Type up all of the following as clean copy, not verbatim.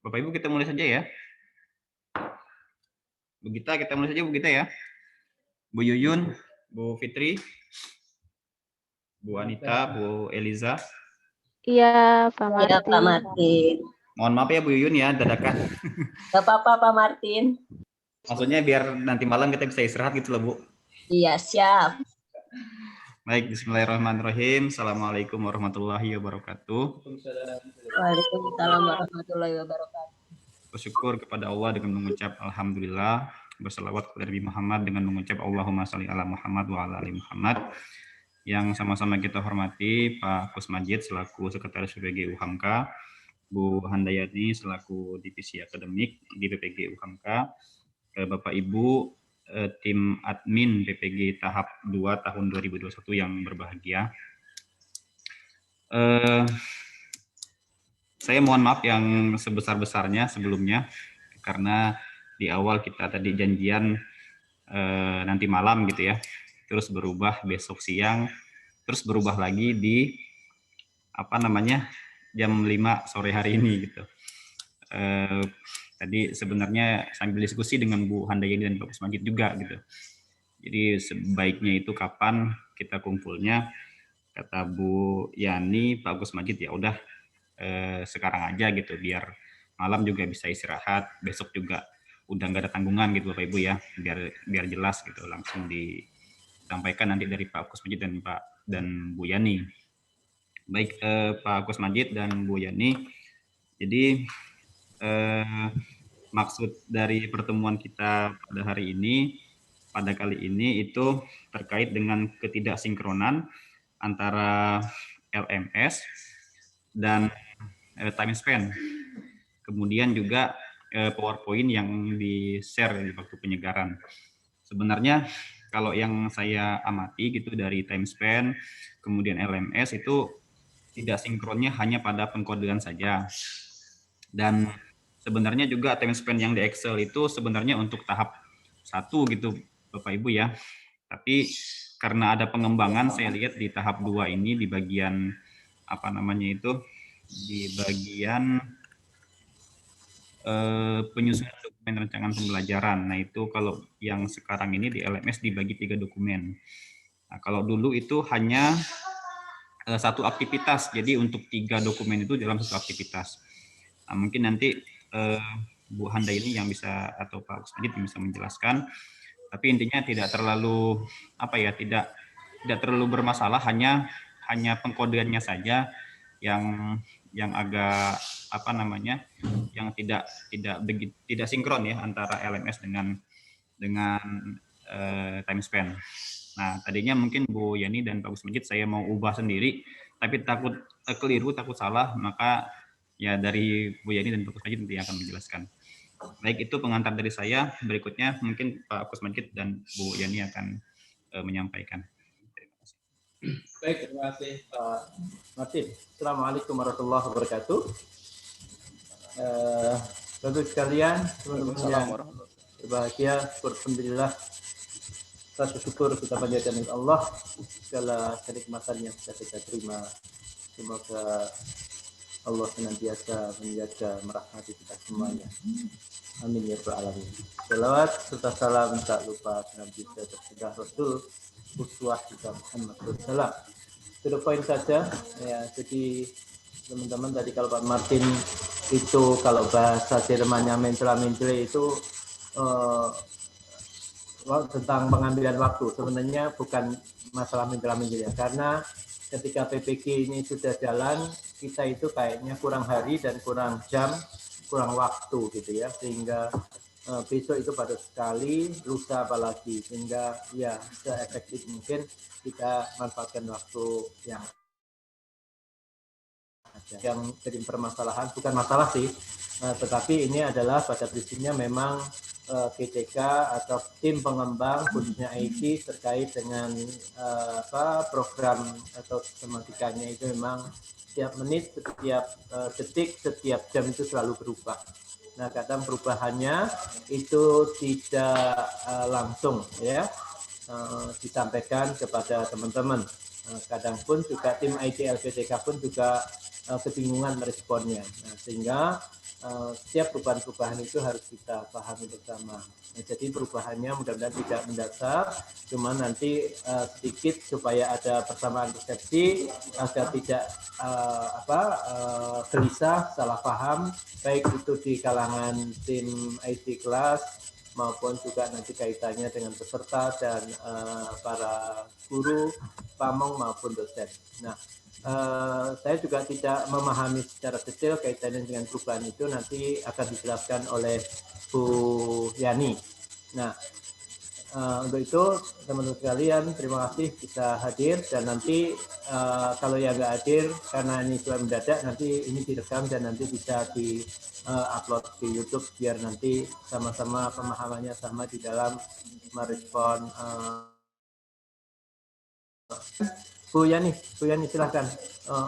Bapak Ibu kita mulai saja ya. Bu Gita kita mulai saja Bu Gita ya. Bu Yuyun, Bu Fitri, Bu Anita, Bu Eliza. Iya, Pak Ya, Pak Martin. Martin. Mohon maaf ya Bu Yuyun ya, dadakan. Gak apa-apa, Pak Martin. Maksudnya biar nanti malam kita bisa istirahat gitu loh Bu. Iya, siap. Baik, bismillahirrahmanirrahim. Assalamualaikum warahmatullahi wabarakatuh. Waalaikumsalam warahmatullahi wabarakatuh. Bersyukur kepada Allah dengan mengucap Alhamdulillah. Berselawat kepada Nabi Muhammad dengan mengucap Allahumma sholli ala Muhammad wa ala ali Muhammad. Yang sama-sama kita hormati Pak Kus Majid selaku Sekretaris PPG UHAMKA, Bu Handayani selaku Divisi Akademik di PPG UHAMKA, Bapak Ibu tim admin PPG tahap 2 tahun 2021 yang berbahagia. Saya mohon maaf yang sebesar-besarnya sebelumnya karena di awal kita tadi janjian nanti malam gitu ya, terus berubah besok siang, terus berubah lagi di jam 5 sore hari ini gitu. Tadi sebenarnya sambil diskusi dengan Bu Handayani dan Pak Kus Majid juga gitu. Jadi sebaiknya itu kapan kita kumpulnya, kata Bu Yani, Pak Kus Majid ya udah sekarang aja gitu biar malam juga bisa istirahat, besok juga udah nggak ada tanggungan gitu Bapak Ibu ya, biar jelas gitu langsung disampaikan nanti dari Pak Kus Majid dan Bu Yani. Baik Pak Kus Majid dan Bu Yani, jadi maksud dari pertemuan kita pada hari ini, pada kali ini itu terkait dengan ketidaksinkronan antara LMS dan time span. Kemudian juga PowerPoint yang di-share di waktu penyegaran. Sebenarnya kalau yang saya amati gitu dari time span, kemudian LMS itu tidak sinkronnya hanya pada pengkodean saja. Dan sebenarnya juga time span yang di Excel itu sebenarnya untuk tahap 1 gitu Bapak Ibu ya. Tapi karena ada pengembangan saya lihat di tahap 2 ini di bagian di bagian penyusunan dokumen rancangan pembelajaran. Nah itu kalau yang sekarang ini di LMS dibagi 3 dokumen. Nah kalau dulu itu hanya satu aktivitas, jadi untuk 3 dokumen itu dalam satu aktivitas. Nah, mungkin nanti Bu Handa ini yang bisa atau Pak Usmajid yang bisa menjelaskan. Tapi intinya tidak terlalu tidak terlalu bermasalah, hanya pengkodeannya saja yang agak yang tidak sinkron ya antara LMS dengan time span. Nah, tadinya mungkin Bu Yani dan Pak Usmajid saya mau ubah sendiri, tapi takut keliru, takut salah, maka ya dari Bu Yani dan Pak Kusmajid nanti akan menjelaskan. Baik, itu pengantar dari saya. Berikutnya mungkin Pak Kusmajid dan Bu Yani akan menyampaikan. Baik, terima kasih Pak Martin. Assalamualaikum warahmatullahi wabarakatuh. Tentu sekalian, teman-teman yang berbahagia, alhamdulillah, rasa syukur kita panjatkan kepada Allah segala kenikmatan yang bisa kita terima. Semoga Allah senantiasa menjaga merahmati kita semuanya. Amin ya rabbal alamin. Salawat serta salam tak lupa senantiasa tercegah Rasul uswah kita Muhammad SAW. To the point saja ya. Jadi teman-teman tadi kalau Pak Martin itu kalau bahasa Jermannya mencela-mencela itu tentang pengambilan waktu, sebenarnya bukan masalah mencela-mencela, karena ketika PPG ini sudah jalan, kita itu kayaknya kurang hari dan kurang jam, kurang waktu gitu ya, sehingga besok itu padat sekali, lusa apalagi, sehingga ya se-efektif mungkin kita manfaatkan waktu yang jadi permasalahan, bukan masalah sih, tetapi ini adalah pada prinsipnya memang GTK atau tim pengembang khususnya IT terkait dengan program atau sistematikanya itu memang setiap menit, setiap detik, setiap jam itu selalu berubah. Nah, kadang perubahannya itu tidak langsung ya disampaikan kepada teman-teman. Kadang pun juga tim IT LPTK pun juga kebingungan meresponnya. Nah, sehingga setiap perubahan-perubahan itu harus kita pahami bersama. Nah, jadi perubahannya mudah-mudahan tidak mendasar, cuma nanti sedikit supaya ada persamaan persepsi agar tidak gelisah, salah paham, baik itu di kalangan tim IT kelas maupun juga nanti kaitannya dengan peserta dan para guru, pamong maupun dosen. Nah, saya juga tidak memahami secara detail kaitannya dengan perubahan itu, nanti akan dijelaskan oleh Bu Yani. Nah, untuk itu teman-teman sekalian, terima kasih bisa hadir, dan nanti kalau yang nggak hadir karena ini sudah mendadak, nanti ini direkam dan nanti bisa di upload di YouTube biar nanti sama-sama pemahamannya sama di dalam merespon. Bu Yani silahkan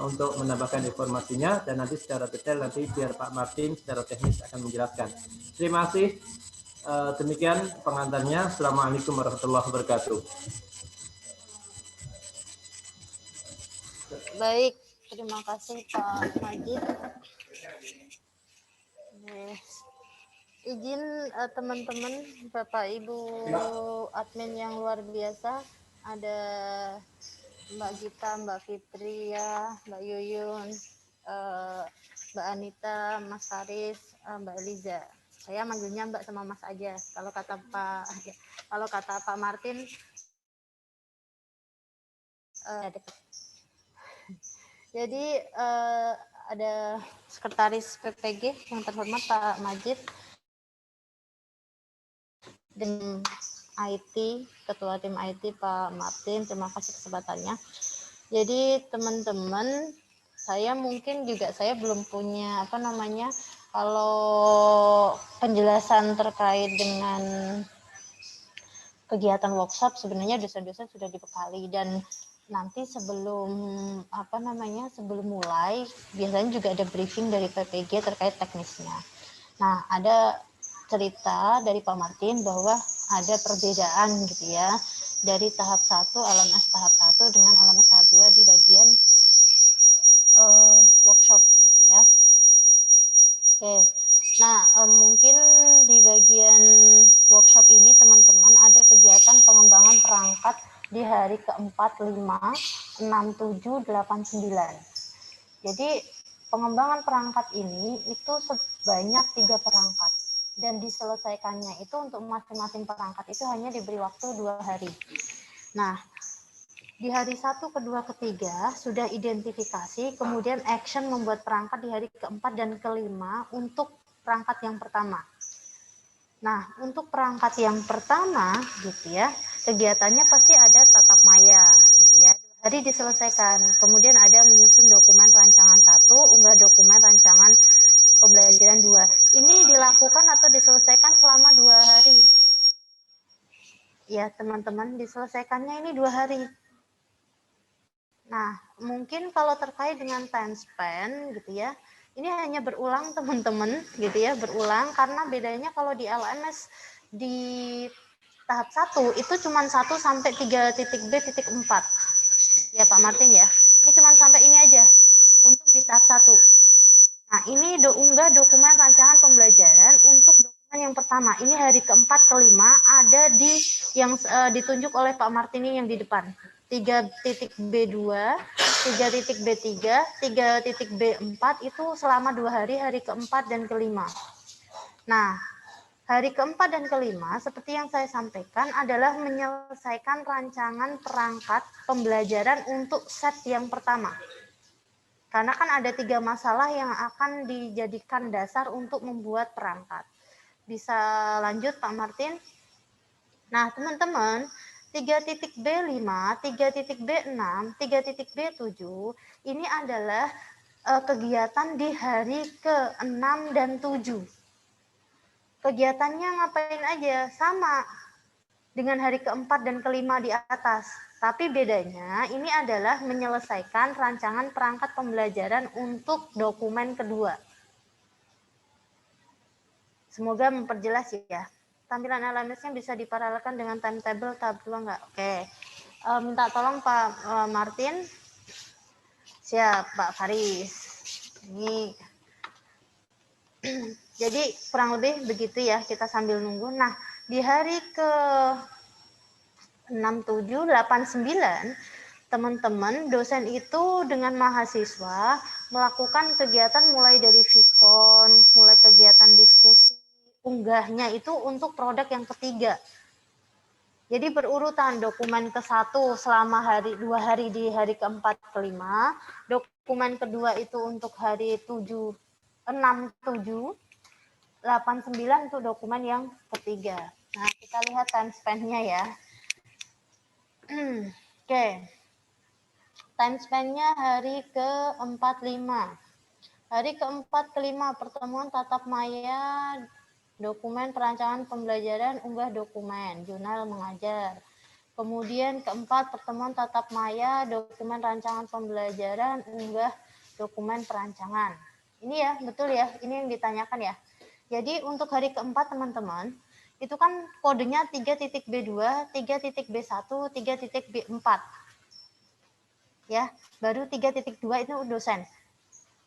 untuk menambahkan informasinya, dan nanti secara detail nanti biar Pak Martin secara teknis akan menjelaskan. Terima kasih. Demikian pengantarnya. Assalamualaikum warahmatullahi wabarakatuh. Baik, terima kasih Pak Majid. Izin teman-teman, Bapak Ibu admin yang luar biasa, ada Mbak Gita, Mbak Fitri, ya, Mbak Yuyun, Mbak Anita, Mas Haris, Mbak Liza. Saya manggilnya Mbak sama Mas aja. Kalau kata Pak Martin, jadi ada Sekretaris PPG yang terhormat Pak Majid, dan IT, Ketua Tim IT Pak Martin, terima kasih kesempatannya. Jadi teman-teman, saya belum punya kalau penjelasan terkait dengan kegiatan workshop, sebenarnya dosen-dosen sudah dibekali, dan nanti sebelum mulai biasanya juga ada briefing dari PPG terkait teknisnya. Nah, ada cerita dari Pak Martin bahwa ada perbedaan gitu ya dari tahap 1 LMS tahap 1 dengan LMS tahap 2 di bagian workshop gitu ya. Oke. Nah, mungkin di bagian workshop ini teman-teman ada kegiatan pengembangan perangkat di hari ke-4, 5, 6, 7, 8, 9. Jadi pengembangan perangkat ini itu sebanyak 3 perangkat, dan diselesaikannya itu untuk masing-masing perangkat itu hanya diberi waktu 2 hari. Nah, di hari 1, kedua, ketiga sudah identifikasi, kemudian action membuat perangkat di hari ke-4 dan ke-5 untuk perangkat yang pertama. Nah, untuk perangkat yang pertama gitu ya, kegiatannya pasti ada tatap maya gitu ya. Hari diselesaikan, kemudian ada menyusun dokumen rancangan 1, unggah dokumen rancangan pembelajaran 2. Ini dilakukan atau diselesaikan selama 2 hari. Ya, teman-teman, diselesaikannya ini 2 hari. Nah, mungkin kalau terkait dengan time span gitu ya, ini hanya berulang teman-teman gitu ya, berulang, karena bedanya kalau di LMS di tahap 1 itu cuma 1 sampai 3.b.4. Ya Pak Martin ya, ini cuma sampai ini aja untuk di tahap 1. Nah, ini unggah dokumen rancangan pembelajaran untuk dokumen yang pertama. Ini hari ke-4, ke-5 ada di yang ditunjuk oleh Pak Martini yang di depan. 3.b2, 3.b3, 3.b4 itu selama 2 hari, hari ke-4 dan ke-5. Nah, hari ke-4 dan ke-5 seperti yang saya sampaikan adalah menyelesaikan rancangan perangkat pembelajaran untuk set yang pertama. Karena kan ada 3 masalah yang akan dijadikan dasar untuk membuat perangkat. Bisa lanjut Pak Martin? Nah, teman-teman, 3.b5, 3.b6, 3.b7 ini adalah kegiatan di hari ke-6 dan 7. Kegiatannya ngapain aja? Sama dengan hari ke-4 dan ke-5 di atas. Tapi bedanya ini adalah menyelesaikan rancangan perangkat pembelajaran untuk dokumen kedua. Semoga memperjelas ya. Tampilan LMS-nya bisa diparalelkan dengan timetable tahap 2 enggak? Oke. Minta tolong Pak Martin. Siap, Pak Faris. Ini Jadi kurang lebih begitu ya, kita sambil nunggu. Nah, di hari ke 6, 7, 8, 9, teman-teman dosen itu dengan mahasiswa melakukan kegiatan mulai dari vikon, mulai kegiatan diskusi, unggahnya itu untuk produk yang ketiga. Jadi berurutan dokumen ke-1 selama 2 hari di hari ke-4, ke-5, dokumen kedua itu untuk hari 7, 6, 7, 8, 9 itu dokumen yang ketiga. Nah, kita lihat time span-nya ya. Oke. Time span-nya hari ke-4, 5. Hari ke-4, ke-5 pertemuan tatap maya, dokumen perancangan pembelajaran, unggah dokumen, jurnal mengajar. Kemudian ke-4 pertemuan tatap maya, dokumen rancangan pembelajaran, unggah dokumen perancangan. Ini ya, betul ya, ini yang ditanyakan ya. Jadi untuk hari ke-4 teman-teman, itu kan kodenya 3.B2, 3.B1, 3.B4. Ya, baru 3.2 itu dosen.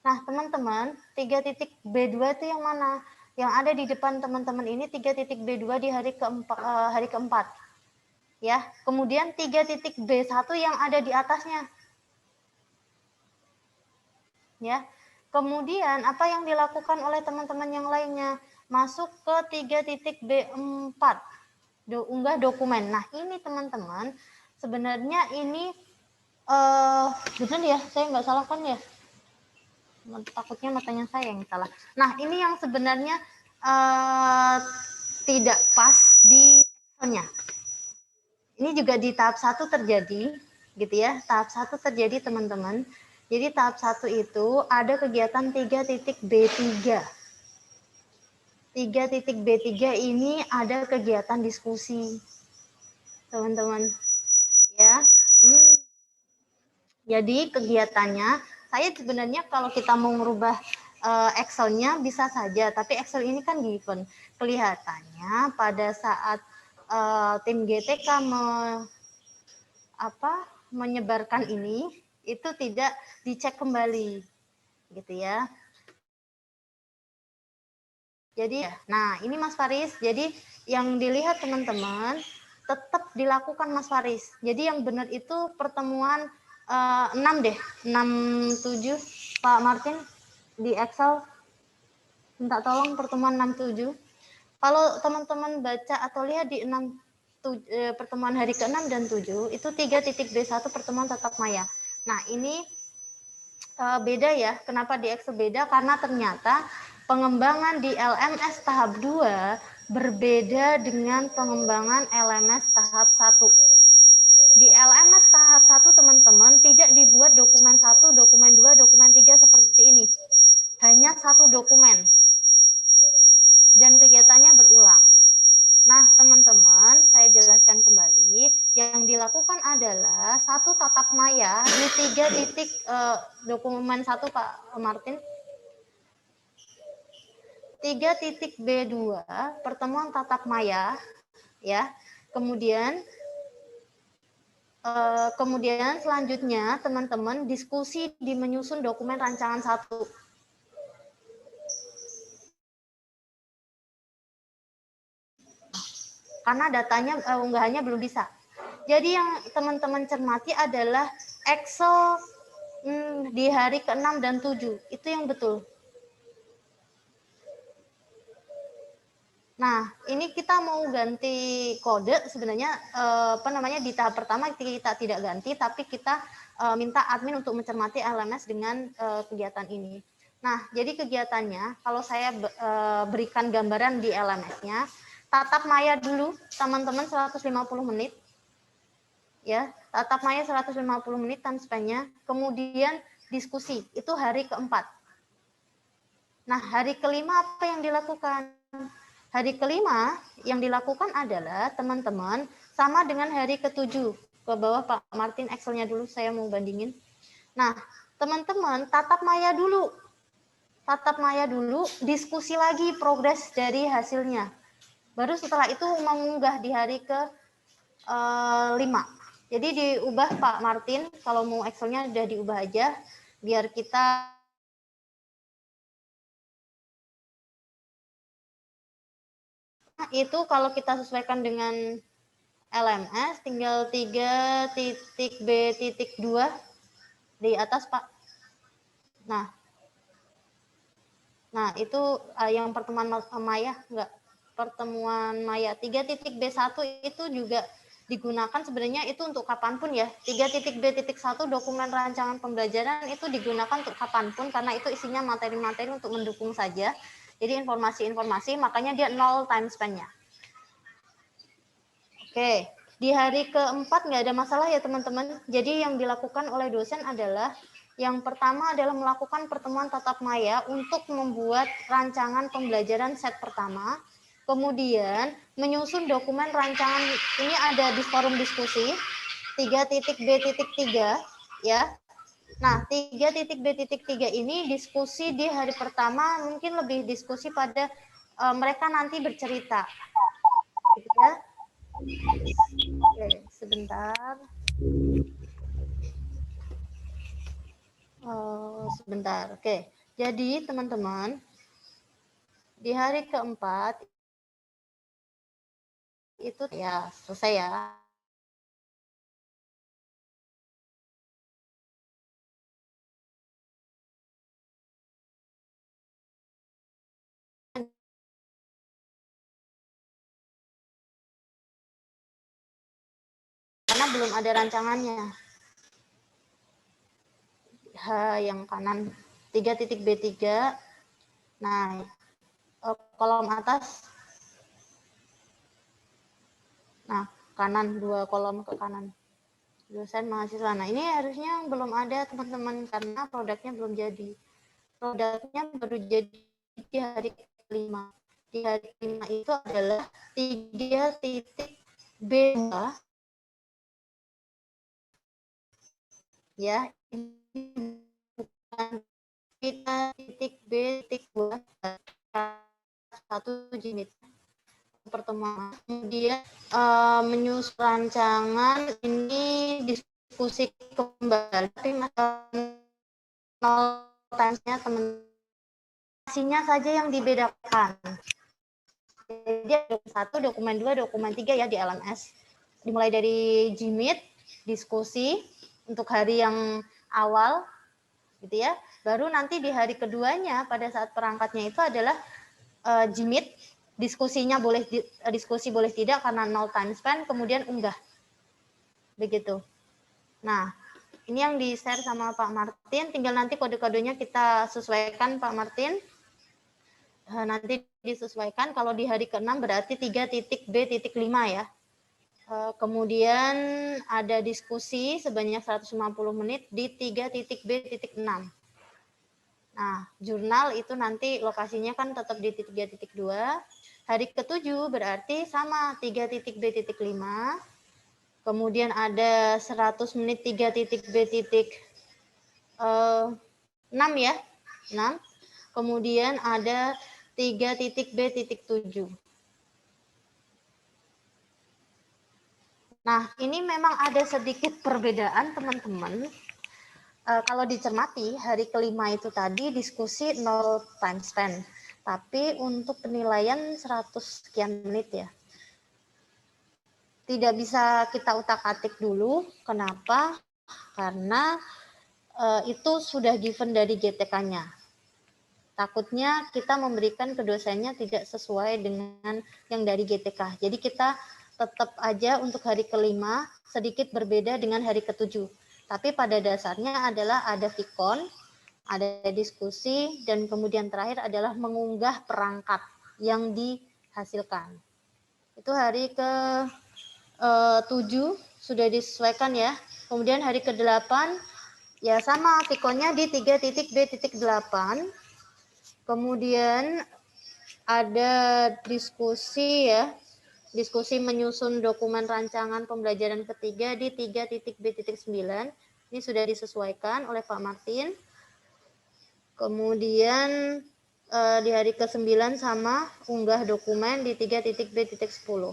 Nah, teman-teman, 3.B2 itu yang mana? Yang ada di depan teman-teman ini 3.B2 di hari keempat. Ya, kemudian 3.B1 yang ada di atasnya. Ya. Kemudian apa yang dilakukan oleh teman-teman yang lainnya? Masuk ke 3.B4. Unggah dokumen. Nah, ini teman-teman, sebenarnya ini benar ya, saya nggak salah kan ya? Takutnya matanya saya yang salah. Nah, ini yang sebenarnya tidak pas di Excelnya. Ini juga di tahap 1 terjadi, gitu ya. Tahap 1 terjadi teman-teman. Jadi tahap 1 itu ada kegiatan 3.B3. 3.B3 ini ada kegiatan diskusi, teman-teman. Ya. Jadi kegiatannya, saya sebenarnya kalau kita mau merubah Excel-nya bisa saja, tapi Excel ini kan given. Kelihatannya pada saat tim GTK menyebarkan ini, itu tidak dicek kembali, gitu ya. Jadi, nah ini Mas Faris, jadi yang dilihat teman-teman, tetap dilakukan Mas Faris. Jadi yang benar itu pertemuan 6 deh, 6, 7, Pak Martin di Excel, minta tolong pertemuan 6, 7. Kalau teman-teman baca atau lihat di 6, pertemuan hari ke-6 dan 7, itu 3.B1 pertemuan tatap maya. Nah ini beda ya, kenapa di Excel beda? Karena ternyata pengembangan di LMS tahap 2 berbeda dengan pengembangan LMS tahap 1. Di LMS tahap 1 teman-teman tidak dibuat dokumen 1, dokumen 2, dokumen 3 seperti ini. Hanya 1 dokumen. Dan kegiatannya berulang. Nah, teman-teman, saya jelaskan kembali. Yang dilakukan adalah 1 tatap maya di 3 dokumen 1 Pak Martin. 3.B2 pertemuan tatap maya, ya. Kemudian selanjutnya teman-teman diskusi di menyusun dokumen rancangan 1. Karena datanya unggahannya belum bisa. Jadi yang teman-teman cermati adalah Excel di hari ke-6 dan 7. Itu yang betul. Nah, ini kita mau ganti kode sebenarnya di tahap pertama kita tidak ganti, tapi kita minta admin untuk mencermati LMS dengan kegiatan ini. Nah, jadi kegiatannya kalau saya berikan gambaran di LMS-nya, tatap maya dulu teman-teman 150 menit. Ya, tatap maya 150 menit time span-nya, kemudian diskusi, itu hari ke-4. Nah, hari ke-5 apa yang dilakukan? Hari ke-5 yang dilakukan adalah teman-teman sama dengan hari ke-7. Ke bawah Pak Martin Excel-nya dulu, saya mau bandingin. Nah, teman-teman tatap maya dulu. Tatap maya dulu, diskusi lagi progres dari hasilnya. Baru setelah itu mengunggah di hari ke-5. Jadi diubah Pak Martin, kalau mau Excel-nya udah diubah aja, biar kita itu kalau kita sesuaikan dengan LMS tinggal 3.B.2 di atas, Pak. Nah itu yang pertemuan Maya, enggak, pertemuan Maya 3.B1 itu juga digunakan sebenarnya itu untuk kapanpun ya. 3.B.1 dokumen rancangan pembelajaran itu digunakan untuk kapanpun karena itu isinya materi-materi untuk mendukung saja. Jadi informasi-informasi, makanya dia 0 time span-nya. Oke, di hari keempat nggak ada masalah ya teman-teman. Jadi yang dilakukan oleh dosen adalah yang pertama adalah melakukan pertemuan tatap maya untuk membuat rancangan pembelajaran set pertama. Kemudian menyusun dokumen rancangan, ini ada di forum diskusi 3.B.3 ya. Nah, 3.B.3 ini diskusi di hari pertama mungkin lebih diskusi pada mereka nanti bercerita. Gitu ya. Oke, sebentar. Sebentar. Oke. Jadi, teman-teman, di hari keempat itu ya selesai ya. Karena belum ada rancangannya. Yang kanan 3.B3. Nah, kolom atas. Nah, kanan 2 kolom ke kanan. Dosen mahasiswa. Nah, ini harusnya belum ada teman-teman karena produknya belum jadi. Produknya baru jadi di hari kelima. Di hari kelima itu adalah 3.B2 ya, ini bukan kita B.2 satu jilid pertemuan. Kemudian menyusun rancangan ini diskusi kembali, tapi time-nya teman-temannya saja yang dibedakan. Jadi dokumen 1, dokumen 2, dokumen 3 ya di LMS. Dimulai dari Jimit, diskusi untuk hari yang awal gitu ya. Baru nanti di hari keduanya pada saat perangkatnya itu adalah Jimit, diskusinya boleh diskusi boleh tidak karena 0 time span, kemudian unggah. Begitu. Nah, ini yang di-share sama Pak Martin, tinggal nanti kode-kodenya kita sesuaikan Pak Martin. Nanti disesuaikan, kalau di hari ke-6 berarti 3.B.5 ya. Kemudian ada diskusi sebanyak 150 menit di 3.B.6. Nah, jurnal itu nanti lokasinya kan tetap di 3.2. Hari ke-7 berarti sama 3.B.5. Kemudian ada 100 menit 3.B.6 ya. 6. Kemudian ada 3.B.7. Nah, ini memang ada sedikit perbedaan teman-teman. Kalau dicermati, hari kelima itu tadi diskusi 0 time span. Tapi untuk penilaian 100 sekian menit ya. Tidak bisa kita utak-atik dulu. Kenapa? Karena itu sudah given dari GTK-nya. Takutnya kita memberikan ke dosennya tidak sesuai dengan yang dari GTK. Jadi kita tetap aja untuk hari kelima sedikit berbeda dengan hari ke-7. Tapi pada dasarnya adalah ada Vicon, ada diskusi, dan kemudian terakhir adalah mengunggah perangkat yang dihasilkan. Itu hari ke-7 sudah disesuaikan ya. Kemudian hari ke-8 ya sama Viconnya di 3.B.8. Kemudian ada diskusi ya. Diskusi menyusun dokumen rancangan pembelajaran ketiga di 3.B.9. Ini sudah disesuaikan oleh Pak Martin. Kemudian di hari ke-9 sama unggah dokumen di 3.B.10.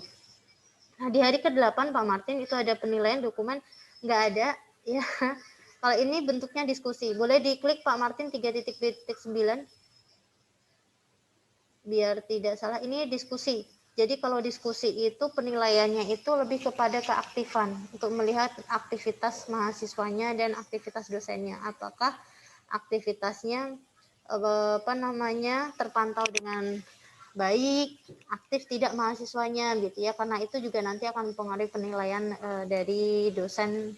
Nah, di hari ke-8 Pak Martin itu ada penilaian dokumen, nggak ada ya. Kalau ini bentuknya diskusi. Boleh diklik Pak Martin 3.B.9. Biar tidak salah, ini diskusi. Jadi kalau diskusi itu penilaiannya itu lebih kepada keaktifan untuk melihat aktivitas mahasiswanya dan aktivitas dosennya. Apakah aktivitasnya terpantau dengan baik, aktif tidak mahasiswanya gitu ya. Karena itu juga nanti akan mempengaruhi penilaian dari dosen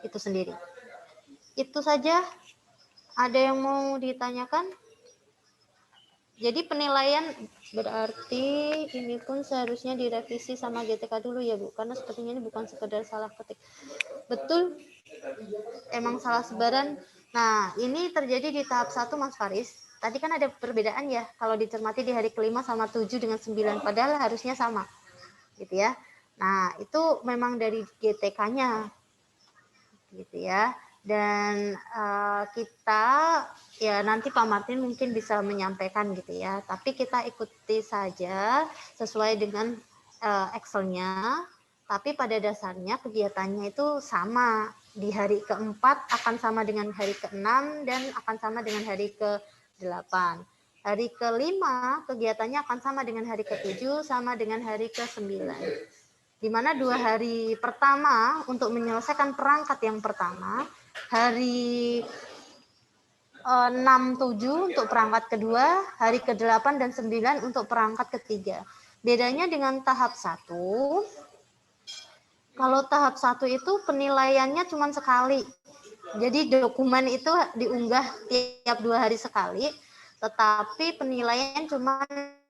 itu sendiri. Itu saja. Ada yang mau ditanyakan? Jadi penilaian berarti ini pun seharusnya direvisi sama GTK dulu ya Bu, karena sepertinya ini bukan sekedar salah ketik. Betul, emang salah sebaran. Nah ini terjadi di tahap 1 Mas Faris. Tadi kan ada perbedaan ya, kalau dicermati di hari kelima sama 7 dengan 9, padahal harusnya sama gitu ya. Nah itu memang dari GTK-nya gitu ya. Dan kita ya nanti Pak Martin mungkin bisa menyampaikan gitu ya, tapi kita ikuti saja sesuai dengan Excel-nya, tapi pada dasarnya kegiatannya itu sama. Di hari keempat akan sama dengan hari ke-6 dan akan sama dengan hari ke-8. Hari kelima kegiatannya akan sama dengan hari ke-7 sama dengan hari ke-9. Di mana 2 hari pertama untuk menyelesaikan perangkat yang pertama, hari 6-7 untuk perangkat kedua, hari ke-8 dan 9 untuk perangkat ketiga. Bedanya dengan tahap 1, kalau tahap 1 itu penilaiannya cuma sekali. Jadi dokumen itu diunggah tiap 2 hari sekali, tetapi penilaian cuma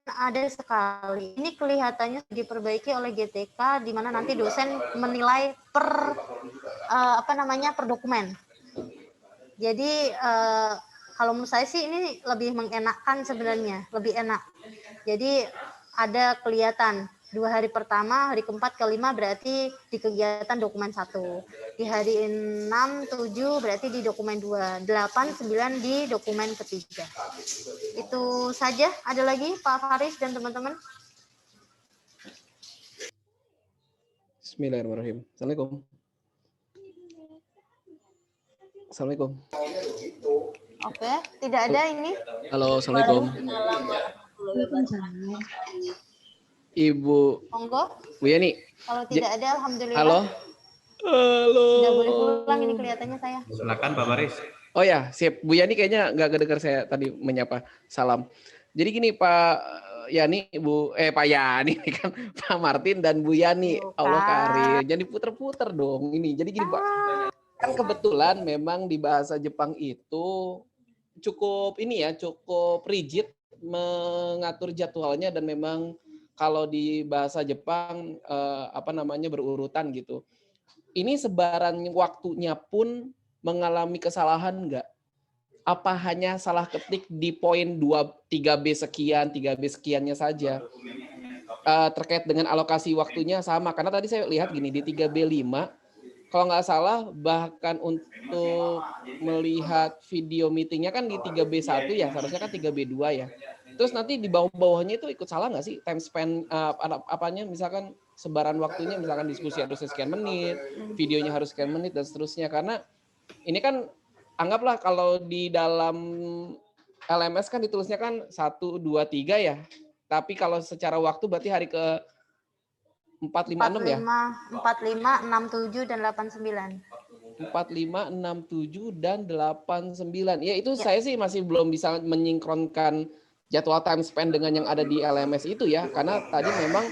ada sekali. Ini kelihatannya diperbaiki oleh GTK, di mana nanti dosen menilai per per dokumen. Jadi kalau menurut saya sih ini lebih mengenakkan sebenarnya, lebih enak. Jadi ada kelihatan 2 hari pertama, hari keempat, kelima berarti di kegiatan dokumen 1. Di hari 6, 7 berarti di dokumen 2. 8, 9 di dokumen ketiga. Itu saja. Ada lagi Pak Faris dan teman-teman? Bismillahirrahmanirrahim. Assalamualaikum. Assalamualaikum. Oke, tidak ada ini. Halo, assalamualaikum. Ibu. Monggo. Bu Yani. Kalau tidak ada, alhamdulillah. Halo. Halo. Sudah boleh pulang ini kelihatannya saya. Silakan Pak Baris. Oh ya, siap. Bu Yani kayaknya nggak kedengar saya tadi menyapa. Salam. Jadi gini Pak Yani, Pak Yani kan Pak Martin dan Bu Yani. Allah karim. Jadi puter-puter dong ini. Jadi gini Pak. Kan kebetulan memang di bahasa Jepang itu cukup rigid mengatur jadwalnya, dan memang kalau di bahasa Jepang berurutan gitu. Ini sebaran waktunya pun mengalami kesalahan enggak? Apa hanya salah ketik di poin 3B sekian, 3B sekiannya saja? Terkait dengan alokasi waktunya sama, karena tadi saya lihat gini di 3B5 kalau nggak salah bahkan untuk melihat video meetingnya kan di 3B1 ya, seharusnya kan 3B2 ya. Terus nanti di bawah-bawahnya itu ikut salah nggak sih time span misalkan sebaran waktunya, misalkan diskusi harus sekian menit, videonya harus sekian menit dan seterusnya. Karena ini kan anggaplah kalau di dalam LMS kan ditulisnya kan 1, 2, 3 ya. Tapi kalau secara waktu berarti hari ke 4, 5, 6 ya? 45, 67, dan 89. 45, 67, dan 89. Ya itu saya sih masih belum bisa menyinkronkan jadwal time span dengan yang ada di LMS itu ya. Karena tadi memang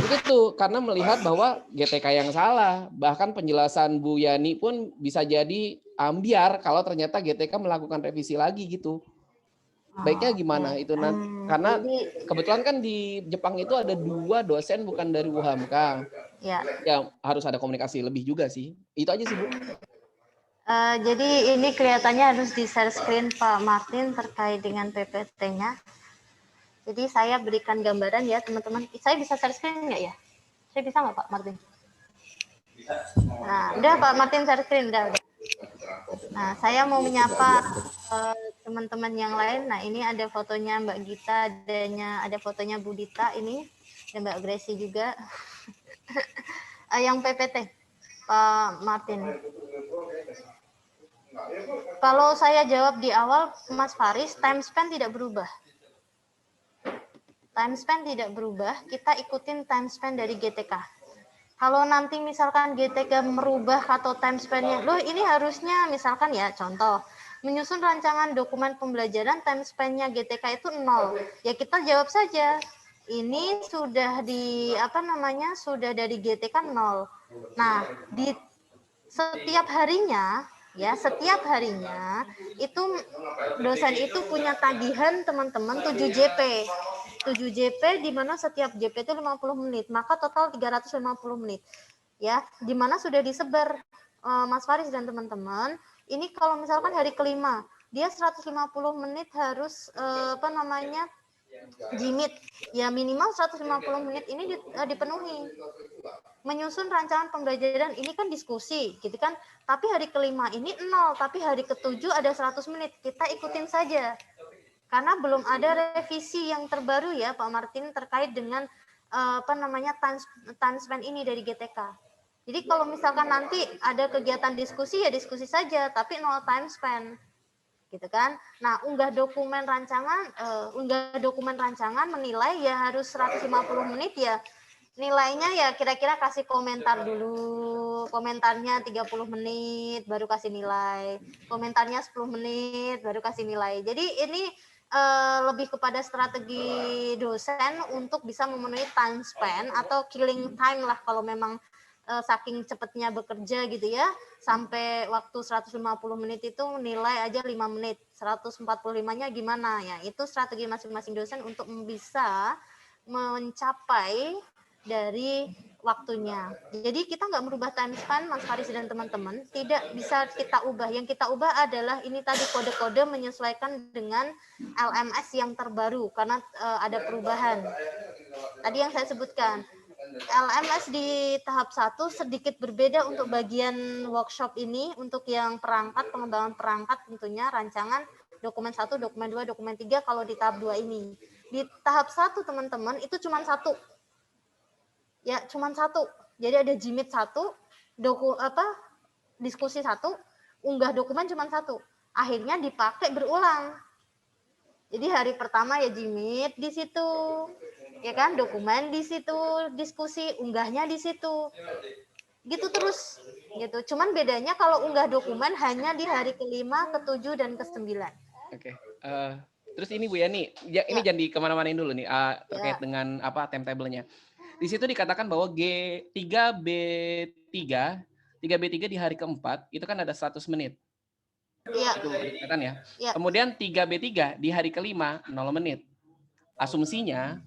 begitu, karena melihat bahwa GTK yang salah. Bahkan penjelasan Bu Yani pun bisa jadi ambiar kalau ternyata GTK melakukan revisi lagi gitu. Baiknya gimana itu nanti, karena kebetulan kan di Jepang itu ada 2 dosen bukan dari UHAMKA. Ya. Ya harus ada komunikasi lebih juga sih. Itu aja sih Bu. Jadi ini kelihatannya harus di share screen Pak Martin terkait dengan PPT-nya. Jadi saya berikan gambaran ya teman-teman. Saya bisa share screen nggak ya? Saya bisa nggak Pak Martin? Nah, udah Pak Martin share screen udah. Nah, saya mau menyapa teman-teman yang lain. Nah, ini ada fotonya Mbak Gita, ada fotonya Bu Dita ini, dan Mbak Gracie juga. Yang PPT, Pak Martin. Kalau saya jawab di awal, Mas Faris, time span tidak berubah. time span tidak berubah, kita ikutin time span dari GTK. Kalau nanti misalkan GTK merubah atau time span-nya, loh ini harusnya misalkan ya contoh, menyusun rancangan dokumen pembelajaran time span-nya GTK itu 0. Ya kita jawab saja, ini sudah sudah dari GTK 0. Nah, di setiap harinya itu dosen itu punya tagihan teman-teman 7 JP. 7 JP di mana setiap JP itu 50 menit, maka total 350 menit. Ya, di mana sudah disebar Mas Faris dan teman-teman. Ini kalau misalkan hari kelima, dia 150 menit harus jimit. Ya minimal 150 menit ini dipenuhi. Menyusun rancangan pembelajaran ini kan diskusi, gitu kan. Tapi hari kelima ini 0, tapi hari ketujuh ada 100 menit. Kita ikutin saja. Karena belum ada revisi yang terbaru ya Pak Martin terkait dengan time span ini dari GTK. Jadi kalau misalkan nanti ada kegiatan diskusi ya diskusi saja, tapi 0 time span. Gitu kan. Nah, unggah dokumen rancangan menilai ya harus 150 menit ya. Nilainya ya kira-kira kasih komentar dulu. Komentarnya 30 menit baru kasih nilai. Komentarnya 10 menit baru kasih nilai. Jadi ini lebih kepada strategi dosen untuk bisa memenuhi time span atau killing time lah kalau memang saking cepatnya bekerja gitu ya, sampai waktu 150 menit itu nilai aja 5 menit, 145-nya gimana ya, itu strategi masing-masing dosen untuk bisa mencapai dari waktunya. Jadi kita nggak merubah time span, Mas Faris dan teman-teman, tidak bisa kita ubah. Yang kita ubah adalah ini tadi kode-kode menyesuaikan dengan LMS yang terbaru, karena ada perubahan. Tadi yang saya sebutkan, LMS di tahap 1 sedikit berbeda untuk bagian workshop ini, untuk yang perangkat, pengembangan perangkat tentunya, rancangan, dokumen 1, dokumen 2, dokumen 3 kalau di tahap 2 ini. Di tahap 1 teman-teman itu cuma 1. Ya, cuma 1. Jadi ada jimit 1, diskusi 1, unggah dokumen cuma 1. Akhirnya dipakai berulang. Jadi hari pertama ya jimit di situ. Ya kan, dokumen di situ, diskusi, unggahnya di situ. Gitu terus. Gitu. Cuman bedanya kalau unggah dokumen hanya di hari kelima, ke-7 dan ke-9. Oke. Terus ini Bu Yani, ini jangan di kemana-manain dulu nih terkait dengan timetable-nya. Di situ dikatakan bahwa G3B3 di hari keempat itu kan ada 100 menit. Iya. Itu dikatakan ya. Ya. Kemudian 3B3 di hari kelima 0 menit. Asumsinya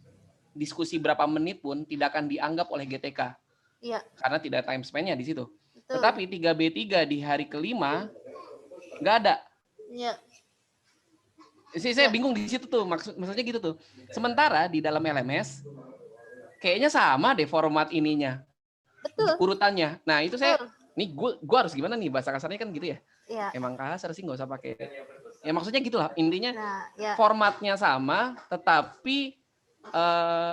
diskusi berapa menit pun tidak akan dianggap oleh GTK. Iya. Karena tidak time span-nya di situ. Betul. Tetapi 3B3 di hari kelima nggak ada. Iya. Saya bingung di situ tuh, maksudnya gitu tuh. Sementara di dalam LMS kayaknya sama deh format ininya. Betul. Urutannya. Nah, itu saya nih gue harus gimana nih, bahasa kasarnya kan gitu ya. Iya. Emang kasar sih, nggak usah pakai. Ya maksudnya gitulah, intinya ya. Formatnya sama, tetapi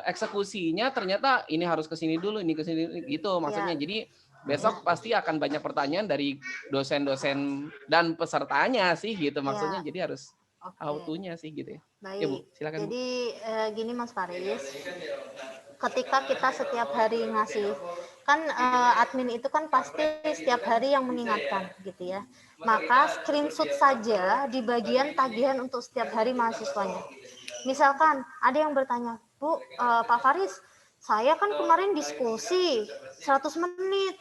eksekusinya ternyata ini harus ke sini dulu, ini ke sini gitu maksudnya. Ya. Jadi besok pasti akan banyak pertanyaan dari dosen-dosen dan pesertanya sih gitu maksudnya. Ya. Jadi harus how-to-nya sih gitu ya. Baik. Ya, Bu, silakan. Jadi gini Mas Faris, ketika kita setiap hari ngasih, kan admin itu kan pasti setiap hari yang mengingatkan gitu ya. Maka screenshot saja di bagian tagihan untuk setiap hari mahasiswanya. Misalkan ada yang bertanya, Bu, Pak Faris, saya kan kemarin diskusi 100 menit,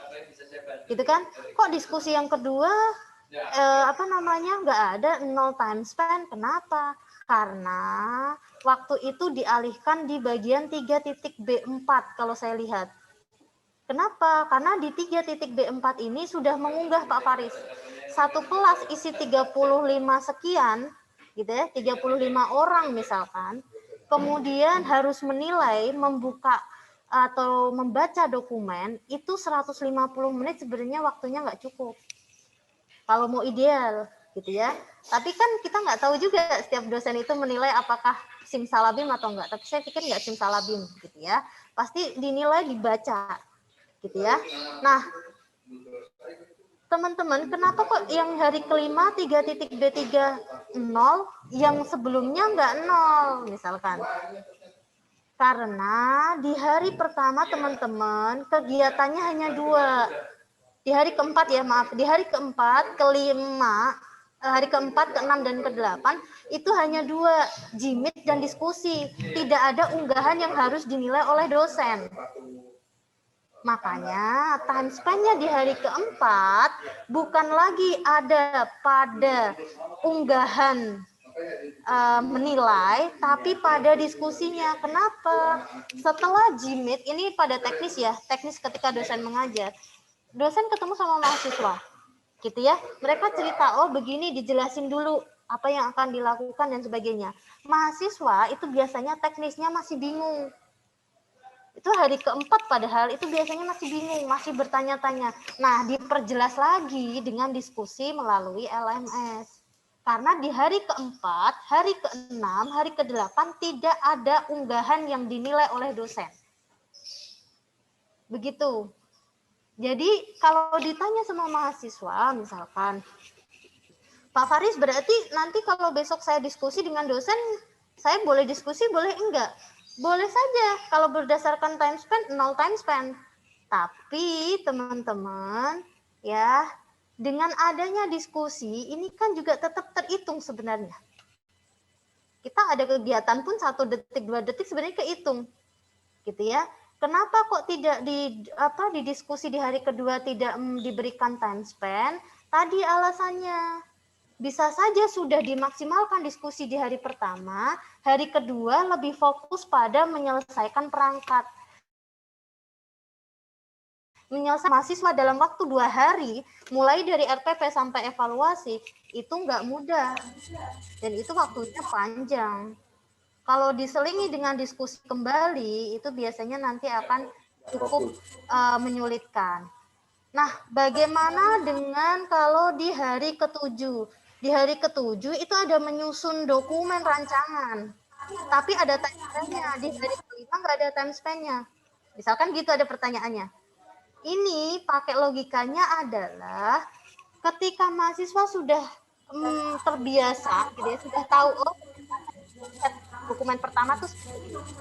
gitu kan? Kok diskusi yang kedua nggak ada 0 time span? Kenapa? Karena waktu itu dialihkan di bagian 3.B4 kalau saya lihat. Kenapa? Karena di 3.B4 ini sudah mengunggah Pak Faris. Satu kelas isi 35 sekian, gitu ya, 35 orang misalkan, kemudian harus menilai, membuka atau membaca dokumen, itu 150 menit sebenarnya waktunya nggak cukup. Kalau mau ideal, gitu ya. Tapi kan kita nggak tahu juga setiap dosen itu menilai apakah simsalabim atau enggak. Tapi saya pikir nggak simsalabim, gitu ya. Pasti dinilai dibaca, gitu ya. Nah, teman-teman, kenapa kok yang hari kelima 3.B3 0, yang sebelumnya nggak 0 misalkan? Karena di hari pertama teman-teman kegiatannya hanya 2. Di hari keempat ya, maaf, di hari keempat, kelima, hari keempat, keenam, dan ke-8 itu hanya 2, jimit dan diskusi. Tidak ada unggahan yang harus dinilai oleh dosen. Makanya time span-nya di hari keempat bukan lagi ada pada unggahan menilai, tapi pada diskusinya. Kenapa? Setelah jimit, ini pada teknis ya, teknis ketika dosen mengajar. Dosen ketemu sama mahasiswa, gitu ya. Mereka cerita, oh begini, dijelasin dulu apa yang akan dilakukan dan sebagainya. Mahasiswa itu biasanya teknisnya masih bingung. Itu hari keempat padahal itu biasanya masih bingung, masih bertanya-tanya. Nah, diperjelas lagi dengan diskusi melalui LMS. Karena di hari keempat, hari keenam, hari ke-8 tidak ada unggahan yang dinilai oleh dosen. Begitu. Jadi kalau ditanya sama mahasiswa, misalkan, Pak Faris, berarti nanti kalau besok saya diskusi dengan dosen, saya boleh diskusi, boleh enggak? Boleh saja, kalau berdasarkan time span, 0 time span. Tapi teman-teman, ya, dengan adanya diskusi, ini kan juga tetap terhitung sebenarnya. Kita ada kegiatan pun 1 detik, 2 detik sebenarnya kehitung. Gitu ya. Kenapa kok tidak di diskusi di hari kedua tidak diberikan time span? Tadi alasannya. Bisa saja sudah dimaksimalkan diskusi di hari pertama, hari kedua lebih fokus pada menyelesaikan perangkat. Menyelesaikan mahasiswa dalam waktu 2 hari, mulai dari RPP sampai evaluasi, itu nggak mudah. Dan itu waktunya panjang. Kalau diselingi dengan diskusi kembali, itu biasanya nanti akan cukup menyulitkan. Nah, bagaimana dengan kalau di hari ke-7? Di hari ke-7 itu ada menyusun dokumen rancangan, tapi ada time span-nya. Di hari ke-5 nggak ada time span-nya. Misalkan gitu ada pertanyaannya. Ini pakai logikanya adalah ketika mahasiswa sudah terbiasa, gitu ya, sudah tahu, oh dokumen pertama tuh,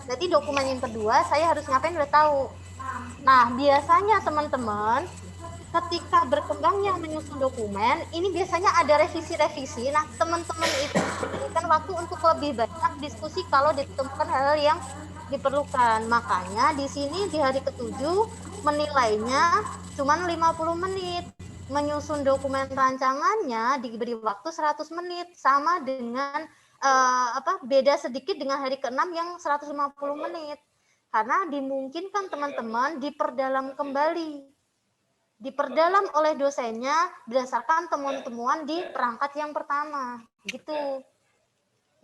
berarti dokumen yang kedua saya harus ngapain udah tahu. Nah, biasanya teman-teman ketika berkembangnya menyusun dokumen, ini biasanya ada revisi-revisi. Nah, teman-teman itu memberikan waktu untuk lebih banyak diskusi kalau ditemukan hal yang diperlukan. Makanya di sini di hari ke-7 menilainya cuma 50 menit. Menyusun dokumen rancangannya diberi waktu 100 menit. Sama dengan beda sedikit dengan hari ke-6 yang 150 menit. Karena dimungkinkan teman-teman diperdalam kembali. Diperdalam oleh dosennya berdasarkan temuan-temuan di perangkat yang pertama, gitu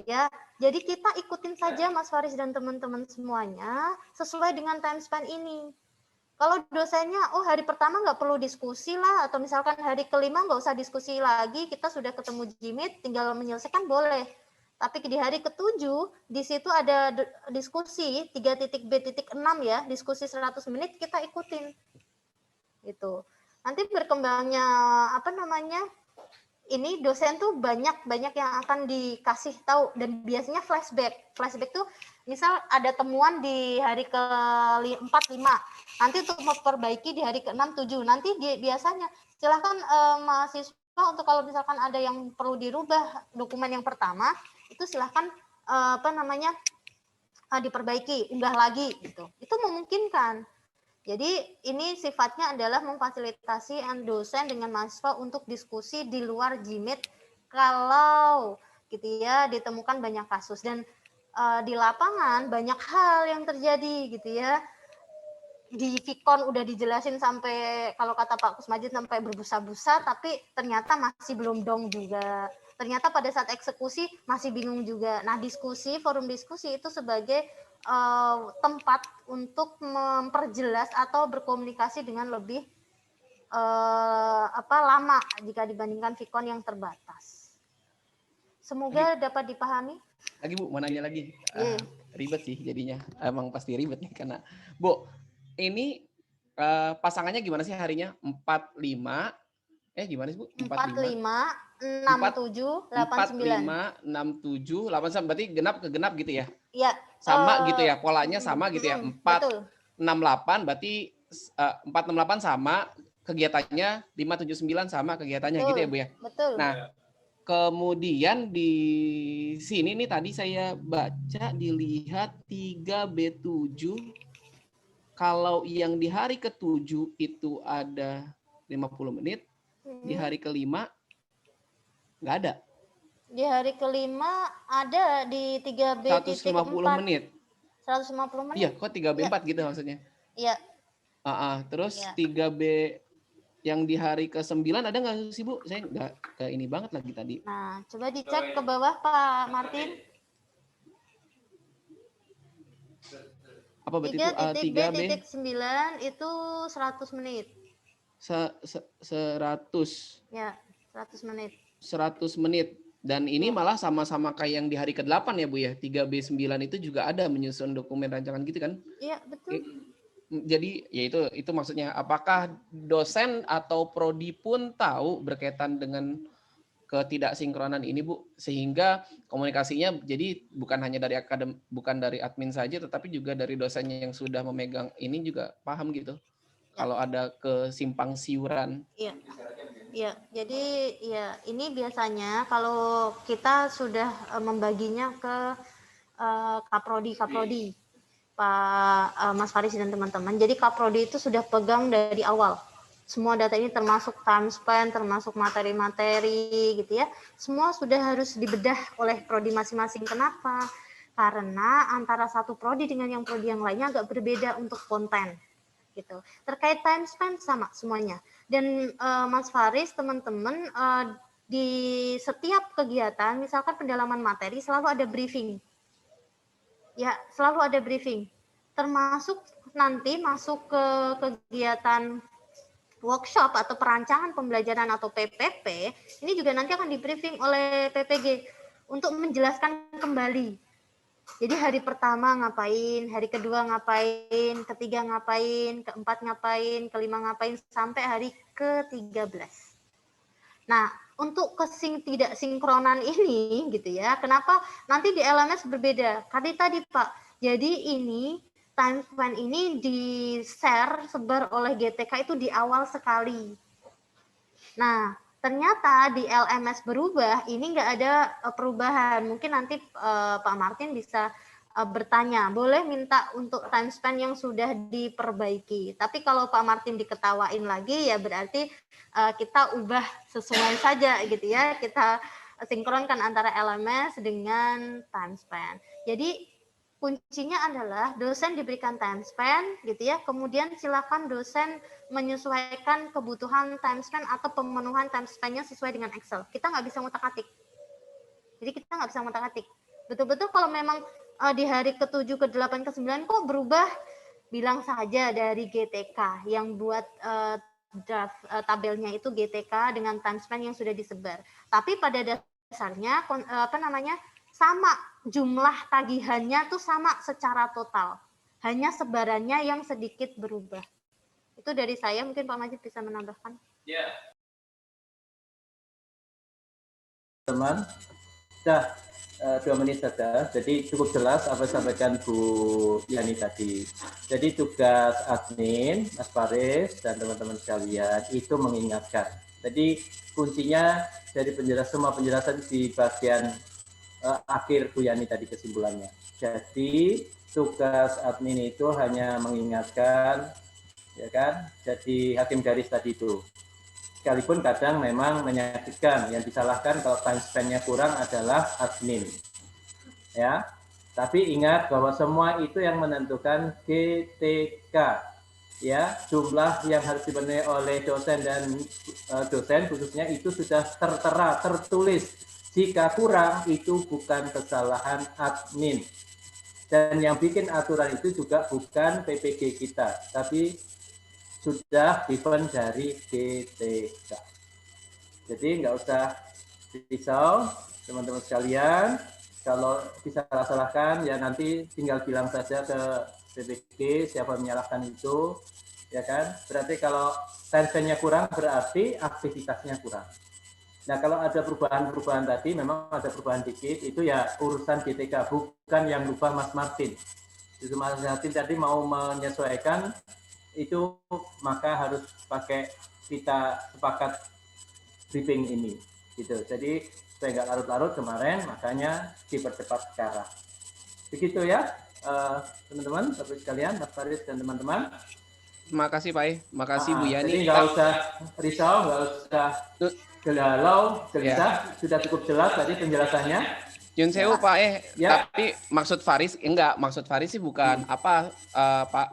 ya. Jadi kita ikutin saja Mas Faris dan teman-teman semuanya sesuai dengan time span ini. Kalau dosennya, oh hari pertama nggak perlu diskusi lah, atau misalkan hari kelima nggak usah diskusi lagi, kita sudah ketemu jimit, tinggal menyelesaikan, boleh. Tapi di hari ke-7, di situ ada diskusi 3.B.6 ya, diskusi 100 menit, kita ikutin. Gitu. Nanti berkembangnya ini dosen tuh banyak yang akan dikasih tahu, dan biasanya flashback tuh misal ada temuan di hari ke-4, 5, nanti untuk memperbaiki di hari ke-6, 7, nanti biasanya silahkan mahasiswa untuk kalau misalkan ada yang perlu dirubah dokumen yang pertama, itu silahkan diperbaiki, unggah lagi gitu. Itu memungkinkan. Jadi ini sifatnya adalah memfasilitasi dosen dengan mahasiswa untuk diskusi di luar jimit kalau gitu ya ditemukan banyak kasus, dan di lapangan banyak hal yang terjadi gitu ya. Di Vicon udah dijelasin sampai kalau kata Pak Kusmajid sampai berbusa-busa, tapi ternyata masih belum dong juga. Ternyata pada saat eksekusi masih bingung juga. Nah, forum diskusi itu sebagai tempat untuk memperjelas atau berkomunikasi dengan lebih lama jika dibandingkan Vicon yang terbatas. Semoga dapat dipahami. Lagi Bu, mau nanya lagi. Ribet sih jadinya. Emang pasti ribet nih karena Bu, ini pasangannya gimana sih harinya? 4, 5, Gimana sih Bu? 45, 67, 89. 45, 67, 89. Berarti genap ke genap gitu ya? Iya. Sama gitu ya, polanya sama gitu ya. 4, Betul. 68 berarti 468 sama kegiatannya, 579 sama kegiatannya gitu ya Bu ya. Betul. Nah, kemudian di sini nih tadi saya baca dilihat 3B7 kalau yang di hari ke-7 itu ada 50 menit, di hari ke-5 nggak ada. Di hari ke-5 ada di 3B.4. 150 menit. 150 menit. Iya, kok 3B4 gitu maksudnya? Iya. Terus Iya. 3B yang di hari ke-9 ada nggak sih Bu? Saya nggak ke ini banget lagi tadi. Nah, coba dicek ke bawah Pak Martin. Apa berarti itu? 3.B.9 itu 100 menit. 100. Ya, 100 menit. 100 menit. Dan ini malah sama-sama kayak yang di hari ke-8 ya Bu ya. 3B9 itu juga ada menyusun dokumen rancangan gitu kan? Iya, betul. Jadi ya itu maksudnya apakah dosen atau prodi pun tahu berkaitan dengan ketidaksinkronan ini Bu, sehingga komunikasinya jadi bukan hanya dari bukan dari admin saja tetapi juga dari dosennya yang sudah memegang ini juga paham gitu. Kalau ada kesimpang siuran. Iya. Ya, jadi ya ini biasanya kalau kita sudah membaginya ke kaprodi Pak Mas Faris dan teman-teman. Jadi kaprodi itu sudah pegang dari awal. Semua data ini termasuk time span, termasuk materi-materi gitu ya. Semua sudah harus dibedah oleh prodi masing-masing. Kenapa? Karena antara satu prodi dengan yang prodi yang lainnya agak berbeda untuk konten. Gitu. Terkait time span sama semuanya. Dan Mas Faris, teman-teman, di setiap kegiatan, misalkan pendalaman materi, selalu ada briefing. Ya, selalu ada briefing. Termasuk nanti masuk ke kegiatan workshop atau perancangan pembelajaran atau PPP, ini juga nanti akan di briefing oleh PPG untuk menjelaskan kembali. Jadi hari pertama ngapain, hari kedua ngapain, ketiga ngapain, keempat ngapain, kelima ngapain, sampai hari ke-13. Nah, untuk tidak sinkronan ini gitu ya, kenapa nanti di LMS berbeda? Tadi Pak, jadi ini time span ini di-share, sebar oleh GTK itu di awal sekali. Nah, ternyata di LMS berubah, ini nggak ada perubahan. Mungkin nanti Pak Martin bisa bertanya, boleh minta untuk time span yang sudah diperbaiki. Tapi kalau Pak Martin diketawain lagi, ya berarti kita ubah sesuai saja gitu ya. Kita sinkronkan antara LMS dengan time span. Jadi kuncinya adalah dosen diberikan time span gitu ya, kemudian silakan dosen menyesuaikan kebutuhan time span atau pemenuhan time span-nya sesuai dengan Excel. Kita nggak bisa ngutak-atik. Jadi kita nggak bisa ngutak-atik. Betul-betul kalau memang di hari ke-7, ke-8, ke-9 kok berubah, bilang saja dari GTK yang buat draft tabelnya itu GTK dengan time span yang sudah disebar. Tapi pada dasarnya sama jumlah tagihannya tuh sama secara total. Hanya sebarannya yang sedikit berubah. Itu dari saya, mungkin Pak Majid bisa menambahkan. Ya. Teman, sudah 2 menit saja. Jadi cukup jelas apa yang disampaikan Bu Yani tadi. Jadi tugas admin, Mas Faris dan teman-teman sekalian itu mengingatkan. Jadi kuncinya dari semua penjelasan di bagian akhir Bu Yani tadi kesimpulannya. Jadi tugas admin itu hanya mengingatkan, ya kan? Jadi hakim garis tadi itu. Sekalipun kadang memang menyakitkan, yang disalahkan kalau time span-nya kurang adalah admin. Ya. Tapi ingat bahwa semua itu yang menentukan GTK. Ya, jumlah yang harus dipenuhi oleh dosen dan dosen khususnya itu sudah tertera, tertulis. Jika kurang, itu bukan kesalahan admin. Dan yang bikin aturan itu juga bukan PPG kita, tapi sudah event dari GTK. Jadi nggak usah risau, teman-teman sekalian. Kalau disalah-salahkan, ya nanti tinggal bilang saja ke PPG siapa yang menyalahkan itu. ya kan? Berarti kalau time span-nya kurang berarti aktivitasnya kurang. Nah, kalau ada perubahan-perubahan tadi, memang ada perubahan dikit, itu ya urusan GTK, bukan yang lupa Mas Martin. Itu Mas Martin tadi mau menyesuaikan, itu maka harus pakai kita sepakat briefing ini. Gitu. Jadi, supaya nggak larut-larut kemarin, makanya dipercepat sekarang. Begitu ya, teman-teman, Bapak sekalian, Mas Farid dan teman-teman. Terima kasih Pak Terima kasih Bu Yani. Jadi nggak usah risau, nggak usah galau, gelisah, sudah cukup jelas tadi penjelasannya. Yun sewu Pak tapi maksud Faris maksud Faris sih bukan Pak,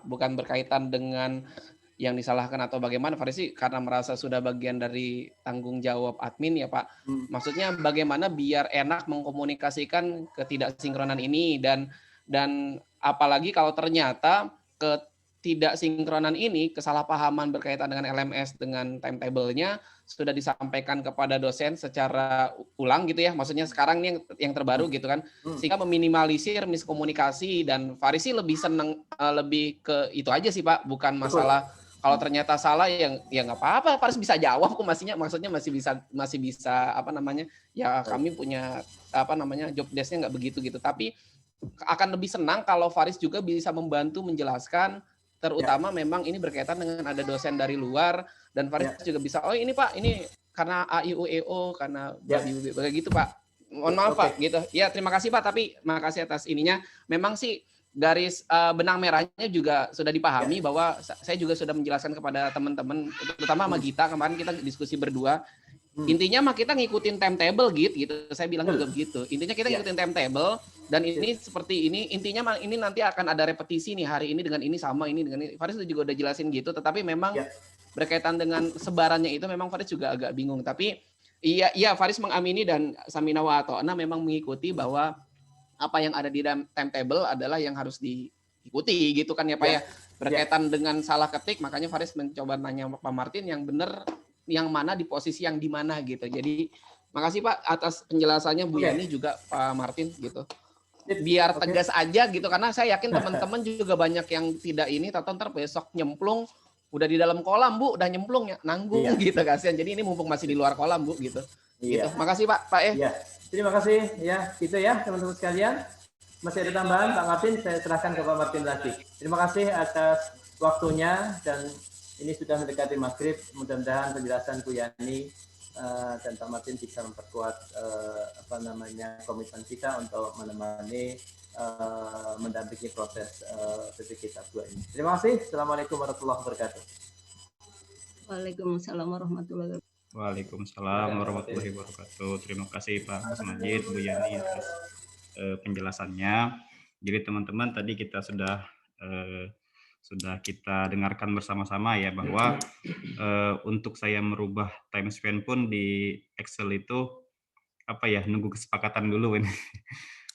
bukan berkaitan dengan yang disalahkan atau bagaimana. Faris sih karena merasa sudah bagian dari tanggung jawab admin ya Pak. Maksudnya bagaimana biar enak mengkomunikasikan ketidaksinkronan ini dan apalagi kalau ternyata ketidaksinkronan ini, kesalahpahaman berkaitan dengan LMS dengan timetable-nya sudah disampaikan kepada dosen secara ulang gitu ya. Maksudnya sekarang ini yang terbaru gitu kan. Sehingga meminimalisir miskomunikasi dan Faris sih lebih seneng lebih ke itu aja sih Pak, bukan masalah kalau ternyata salah ya nggak apa-apa, Faris bisa jawab kok maksudnya masih bisa ya kami punya job desk-nya nggak begitu gitu. Tapi akan lebih senang kalau Faris juga bisa membantu menjelaskan, terutama memang ini berkaitan dengan ada dosen dari luar dan Faris juga bisa ini Pak ini karena AIUEO karena kayak gitu Pak, mohon maaf Pak gitu ya. Terima kasih Pak, tapi makasih atas ininya. Memang sih garis benang merahnya juga sudah dipahami bahwa saya juga sudah menjelaskan kepada teman-teman, terutama sama Gita kemarin kita diskusi berdua. Intinya mah kita ngikutin timetable gitu. Saya bilang juga begitu. Intinya kita ngikutin timetable dan ini seperti ini. Intinya mah ini nanti akan ada repetisi nih, hari ini dengan ini sama ini dengan ini. Faris juga udah jelasin gitu, tetapi memang berkaitan dengan sebarannya itu memang Faris juga agak bingung. Tapi iya Faris mengamini dan Samina wa Ata'na memang mengikuti bahwa apa yang ada di dalam timetable adalah yang harus diikuti gitu kan ya Pak ya. Berkaitan dengan salah ketik, makanya Faris mencoba nanya Pak Martin yang benar yang mana di posisi yang di mana gitu. Jadi makasih Pak atas penjelasannya Bu Yani juga Pak Martin gitu. Biar tegas aja gitu karena saya yakin teman-teman juga banyak yang tidak ini ntar besok nyemplung udah di dalam kolam Bu, udah nyemplung ya nanggung gitu kasihan. Jadi ini mumpung masih di luar kolam Bu gitu. Gitu. Makasih Pak Terima kasih ya gitu ya teman-teman sekalian. Masih ada tambahan Pak Martin, saya serahkan ke Pak Martin lagi. Terima kasih atas waktunya dan ini sudah mendekati maghrib, mudah-mudahan penjelasan Bu Yani dan Pak Martin bisa memperkuat komitmen kita untuk menemani mendampingi proses PPK tahap 2 ini. Terima kasih. Assalamualaikum warahmatullahi wabarakatuh. Waalaikumsalam warahmatullahi wabarakatuh. Waalaikumsalam warahmatullahi wabarakatuh. Terima kasih Pak Mas Majid, Bu Yani atas penjelasannya. Jadi teman-teman tadi kita sudah kita dengarkan bersama-sama ya bahwa untuk saya merubah time span pun di Excel itu nunggu kesepakatan dulu ini.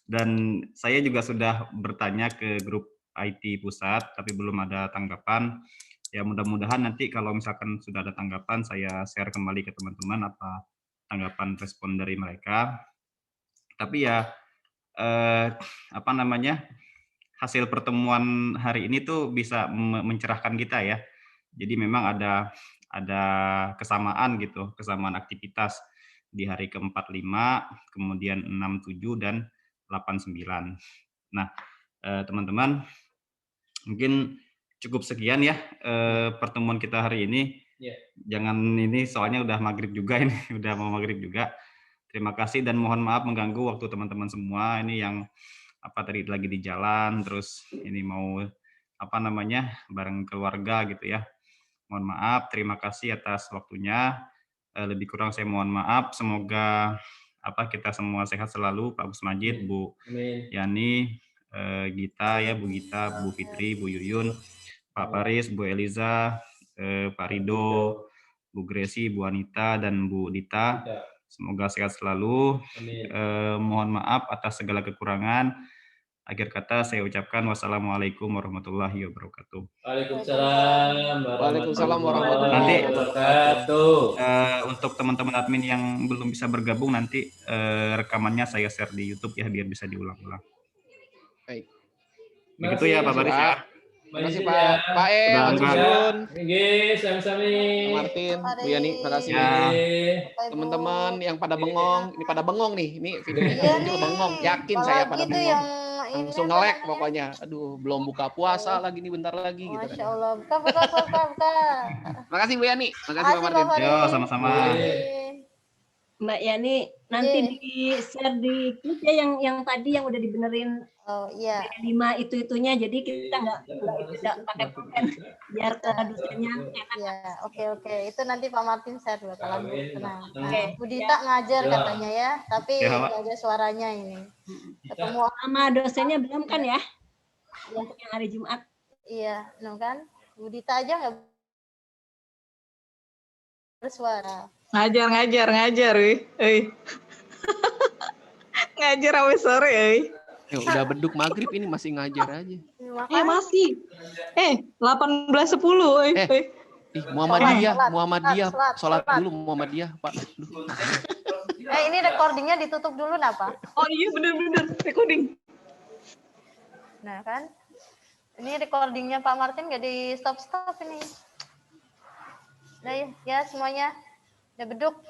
Dan saya juga sudah bertanya ke grup IT pusat tapi belum ada tanggapan. Ya mudah-mudahan nanti kalau misalkan sudah ada tanggapan saya share kembali ke teman-teman apa tanggapan respon dari mereka. Tapi ya hasil pertemuan hari ini tuh bisa mencerahkan kita ya. Jadi memang ada kesamaan gitu, kesamaan aktivitas di hari ke-45, kemudian 67 dan 89. Nah, teman-teman, mungkin cukup sekian ya pertemuan kita hari ini. Jangan ini soalnya udah maghrib juga ini, udah mau maghrib juga. Terima kasih dan mohon maaf mengganggu waktu teman-teman semua ini yang tadi lagi di jalan terus ini mau bareng keluarga gitu ya. Mohon maaf, terima kasih atas waktunya. Lebih kurang saya mohon maaf. Semoga kita semua sehat selalu, Pak Gus Majid, Bu Yani, Gita ya, Bu Gita, Bu Fitri, Bu Yuyun, Pak Paris, Bu Eliza, Pak Rido, Bu Gresi, Bu Anita dan Bu Dita. Semoga sehat selalu. Mohon maaf atas segala kekurangan. Akhir kata saya ucapkan wassalamualaikum warahmatullahi wabarakatuh. Waalaikumsalam warahmatullahi wabarakatuh. Untuk teman-teman admin yang belum bisa bergabung nanti rekamannya saya share di YouTube ya biar bisa diulang-ulang. Baik. Begitu ya Pak Baris ya. Terima kasih Pak. Pak E, Udah, Mas enggak. Gun, Oke, sami-sami. Pak Martin, Bu Yani, terima kasih. Ya. Teman-teman yang pada bengong, ini pada bengong nih. Ini videonya Iya muncul nih. bengong. Yakin saya pada Apalagi tuh bengong. yang ini Langsung apa nge-lag namanya? pokoknya. Aduh, belum buka puasa lagi nih, bentar lagi gitu Masya kan. Allah. Buka. Terima kasih Bu Yani, terima kasih Pak Makasih Martin. Pak Farid. Yo, sama-sama. Mbak Yani, nanti Iya. di-share di grup ya yang tadi yang udah dibenerin Oh iya. 5 itu-itunya, jadi kita nggak pakai pulpen biar ke dosennya enak. Ya, oke. Itu nanti Pak Martin share bakalan tenang. Nah, Oke. Bu Dita ngajar katanya ya, tapi Ya, Pak. nggak ada suaranya ini. Ketemu Sama dosennya belum kan ya? Untuk yang hari Jumat. iya, no kan? Bu Dita aja nggak bersuara. Ngajar, wih. Ngajar sampai sore, Udah beduk maghrib ini masih ngajar aja. Makanya masih. 18.10, Ih, Muhammadiyah, Sholat. sholat dulu Muhammadiyah, Pak. ini recordingnya ditutup dulu napa? Oh iya, bener-bener. Recording. Nah kan, ini recordingnya Pak Martin nggak di stop ini. Nah ya semuanya udah beduk.